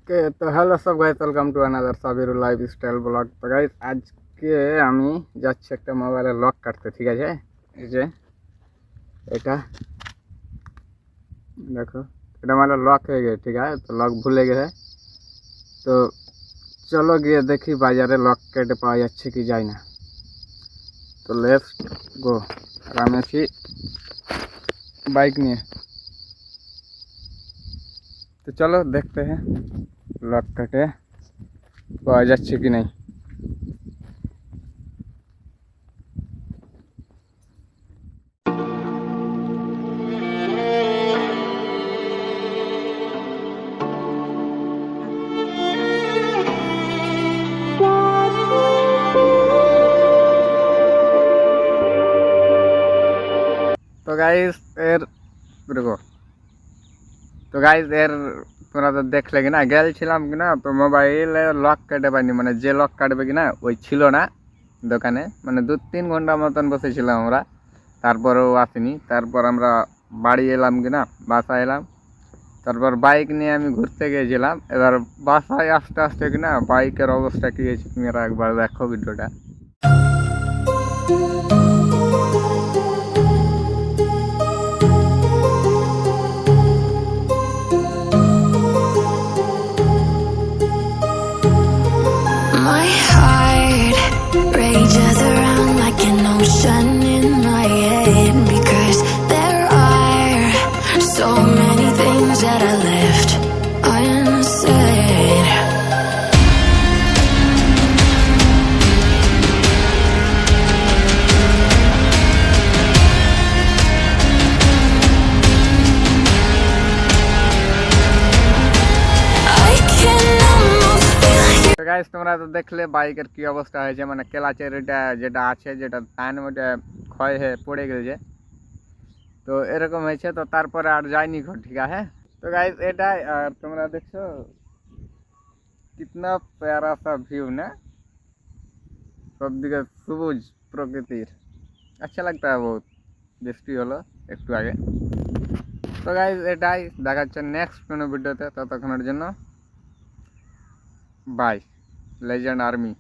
ওকে, তো হ্যালো সব guys, welcome to another Sabir lifestyle blog. তো গাইস আজকে আমি যাচ্ছি একটা মোবাইলের লক কাটতে, ঠিক আছে? এই যে এটা দেখো, এটা মানে লক হয়ে গেছে, ঠিক আছে? তো লক ভুলে গেছে, তো চলো গিয়ে দেখি বাজারে লক কেটে পাওয়া যাচ্ছে কি যায় না। তো লেটস গো। আর আমি আছি বাইক নিয়ে, তো চলো দেখতে হ্যাঁ লক কেটে পাওয়া যাচ্ছে কি নাই। তো গাইস এর দেখো, তো গাইস এর তোমরা তো দেখলে কিনা গেছিলাম কিনা, তো মোবাইলে লক কেটে পাইনি, মানে যে লক কাটবে কিনা ওই ছিল না দোকানে। মানে 2-3 ঘন্টা মতন বসেছিলাম আমরা, তারপরেও আসেনি। তারপর আমরা বাড়ি এলাম কিনা, বাসায় এলাম। তারপর বাইক নিয়ে আমি ঘুরতে গিয়েছিলাম। এবার বাসায় আসতে আসতে কিনা বাইকের অবস্থা কী হয়েছে তুমি একবার দেখো ভিডিওটা। My heart rages around like an ocean in my head, because there are so many things that I left unsaid. I can almost feel you. তো গাইস তোমরা তো দেখলে বাইকের কি অবস্থা হয়েছে, মানে ক্লাচের এটা যেটা আছে, যেটা টাইম ওটা ক্ষয় হয়ে পড়ে গেছে। তো এরকম হয়েছে, তো তারপরে আর যায়নি ঘর, ঠিক আছে? তো গাইস এটাই। আর তোমরা দেখছো कितना प्यारा सा व्यू ना, सब दिखे সবুজ প্রকৃতির, আচ্ছা লাগता है बहुत। বৃষ্টি হলো একটু আগে। তো গাইস এটাই দেখাচ্ছে নেক্সট কোনো ভিডিওতে, ততক্ষণের জন্য বাই। Legend army.